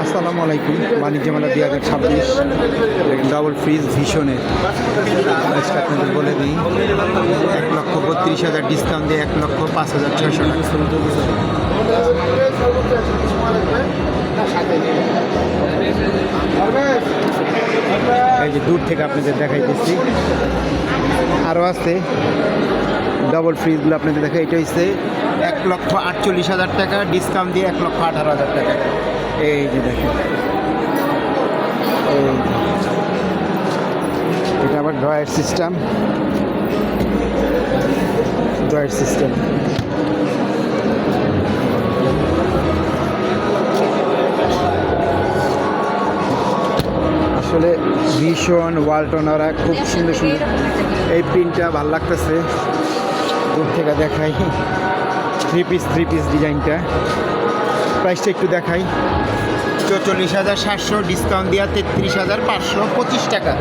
আসসালামু আলাইকুম। বাণিজ্য মেলা 2026 ডাবল ফ্রিজ ভীষণের আজকে আপনাদের বলে দিই 1,32,000 ডিসকাউন্ট দিয়ে 1,05,600 এই যে দূর থেকে আপনাদের দেখাইতেছি। আরও আছে ডাবল ফ্রিজগুলো আপনাদের দেখা। এটা হচ্ছে 1,48,000 টাকা ডিসকাউন্ট দিয়ে 1,18,000 টাকা। এই যে দেখেন, এটা আবার ড্রয়ার সিস্টেম। আসলে ভীষণ ওয়ালটন ওরা খুব সুন্দর সুন্দর। এই প্রিন্টটা ভালো লাগতেছে, দূর থেকে দেখাই। থ্রি পিস ডিজাইনটা। প্রাইসটা একটু দেখাই। 44,700 ডিসকাউন্ট দেওয়া 33,525 টাকা।